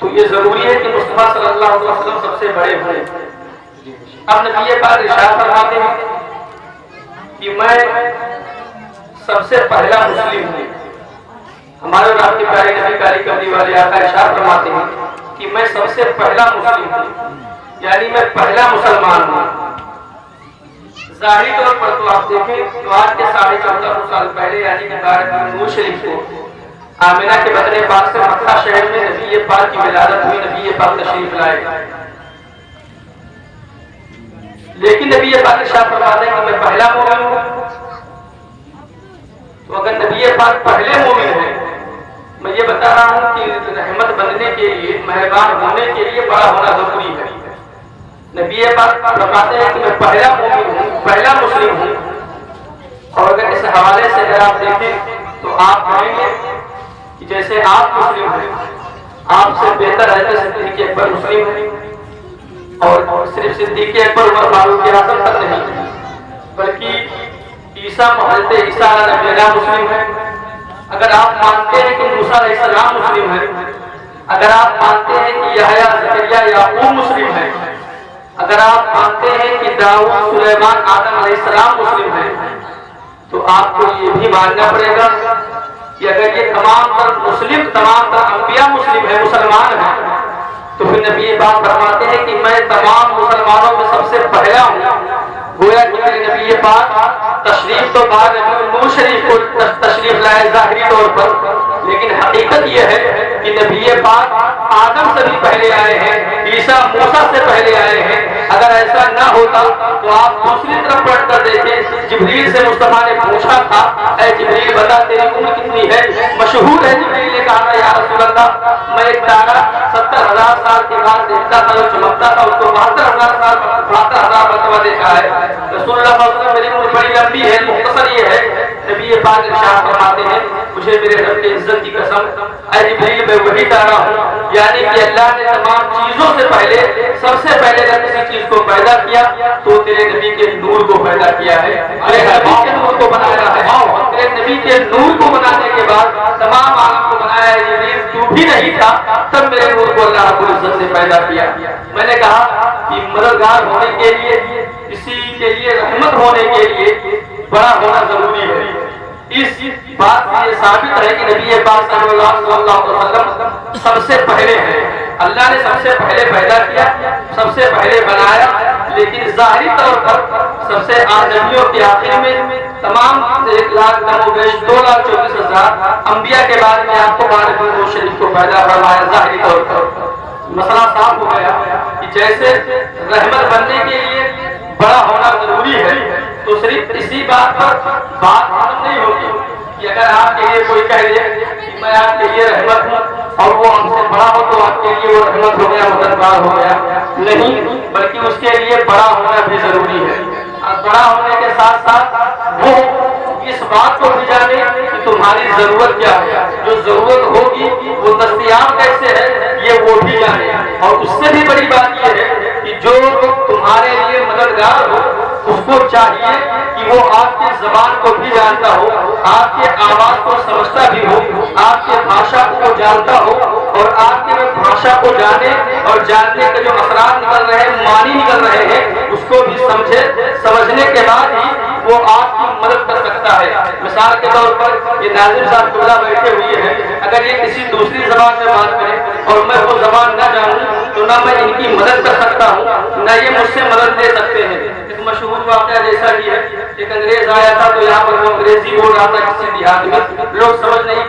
तो ये जरूरी है कि मुस्तफा सल्लल्लाहु अलैहि वसल्लम सबसे बड़े हों। अब नबी पाक इरशाद फरमाते हैं कि मैं सबसे पहला मुस्लिम हूँ। हमारे और आपके प्यारे नबी कारी कमली वाले आका इरशाद फरमाते हैं कि मैं सबसे पहला मुस्लिम हूँ, यानी मैं पहला मुसलमान हूँ। जाहिर तौर पर तो आप देखें तो आज के 1450 साल पहले यानी कि नूर शरीफ को आमिना के बदले पाक से मक्का शहर में नबी पाक की विलादत हुई, नबी पाक तशरीफ लाए। लेकिन नबी पाक इरशाद फरमाते हैं कि मैं पहला मोमिन हूँ। तो अगर नबी पाक पहले मोमिन है, मैं ये बता रहा हूँ कि रहमत बनने के लिए, मेहरबान होने के लिए बड़ा होना जरूरी है। नबी पाक फरमाते हैं कि मैं पहला मोमिन हूँ, पहला मुस्लिम हूँ। और अगर इस हवाले से अगर आप देखें तो आप कहेंगे कि जैसे आप मुस्लिम हैं, आपसे बेहतर है सिद्दीक़ अकबर मुस्लिम है। और सिर्फ सिद्दीक़ अकबर उमर फारूक आज़म तक नहीं, बल्कि ईसा हज़रत ईसा अलैहिस्सलाम मुस्लिम है। अगर आप मानते हैं कि मूसा अलैहिस्सलाम मुस्लिम है, अगर आप मानते हैं कि यहया ज़करिया याकूब मुस्लिम है, अगर आप मानते हैं कि दाऊद सुलेमान आदम अलैहिस्सलाम मुस्लिम है, तो आपको ये भी मानना पड़ेगा कि अगर ये तमाम तर मुस्लिम, तमाम तर अंबिया मुस्लिम है, मुसलमान है, तो फिर नबी पाक फरमाते हैं कि मैं तमाम मुसलमानों में सबसे पहला हूँ। गोया कि मेरे नबी पाक तशरीफ तो बाद नूर शरीफ को तशरीफ लाए जाहिरी तौर पर, लेकिन हकीकत यह है कि नबी पाक आदम से भी पहले आए हैं, ईसा मूसा से पहले आए हैं। अगर ऐसा ना होता तो आप दूसरी तरफ पलट कर देखें, जिब्रील से मुस्तफा ने पूछा था, ऐ जिब्रील बता तेरी उम्र कितनी है? मशहूर है जिब्रील ने कहा था या रसूल अल्लाह, मैं एक तारा 70,000 साल के बाद देखता था, जो चमकता था, उसको 72,000 मरतबा देखा है। रसूलुल्लाह सल्लल्लाहु अलैहि वसल्लम मेरी उम्र बड़ी लंबी है, मुख्तसर ये है। नबी पाक इरशाद फरमाते हैं, मुझे मेरे रब की इज्जत की कसम, ऐ जिब्रील मैं वही तारा हूँ, यानी कि अल्लाह ने तमाम चीजों से पहले, सबसे पहले अगर किसी चीज को पैदा किया तो तेरे नबी के नूर को पैदा किया है, तेरे नबी के नूर को बनाया है। तेरे नबी के नूर को बनाने के बाद तमाम आलम को बनाया है। जिब्रील तू भी नहीं था, तब मेरे नूर को अल्लाह रब्बुल इज्जत ने पैदा किया। मैंने कहा कि मददगार होने के लिए, किसी के लिए रहमत होने के लिए बड़ा होना जरूरी है। इस बात से ये साबित है कि नबी पाक सल्लल्लाहु अलैहि वसल्लम सबसे पहले हैं। अल्लाह ने सबसे पहले पैदा किया, सबसे पहले बनाया, लेकिन जाहिरी तौर पर सबसे नबियों के आखिर में तमाम 1,02,24,000 अंबिया के बाद में आपको बारह नूर शरीफ को पैदा फरमाया। जाहिरी तौर पर मसला साफ हो गया कि जैसे रहमत बनने के लिए बड़ा होना जरूरी है, तो सिर्फ इसी बात पर बात खत्म नहीं होगी कि अगर आपके लिए कोई कह दे कि मैं आपके लिए रहमत हूँ और वो हमसे बड़ा हो तो आपके लिए वो रहमत हो गया, मददगार हो गया। नहीं, बल्कि उसके लिए बड़ा होना भी जरूरी है। और बड़ा होने के साथ साथ वो इस बात को भी जाने कि तुम्हारी जरूरत क्या है, जो जरूरत होगी वो दस्तयाब कैसे है ये वो भी जाने। और उससे भी बड़ी बात यह है कि जो तुम्हारे लिए मददगार हो उसको चाहिए कि वो आपके जबान को भी जानता हो, आपके आवाज को समझता भी हो, आपके भाषा को जानता हो, और आपके भाषा को जाने और जानने के जो असरार निकल रहे हैं, मानी निकल रहे हैं, उसको भी समझे। समझने के बाद ही वो आपकी मदद कर सकता है। मिसाल के तौर पर ये नाज़िम साहब खुला बैठे हुए हैं, अगर ये किसी दूसरी जबान में बात करें और मैं वो जबान न जानूं तो ना मैं इनकी मदद कर सकता हूँ, न ये मुझसे मदद ले सकते हैं। एक मशहूर वाक़या जैसा कि है, एक अंग्रेज आया था तो यहाँ पर वो अंग्रेजी बोल रहा था किसी देहात में, लोग समझ नहीं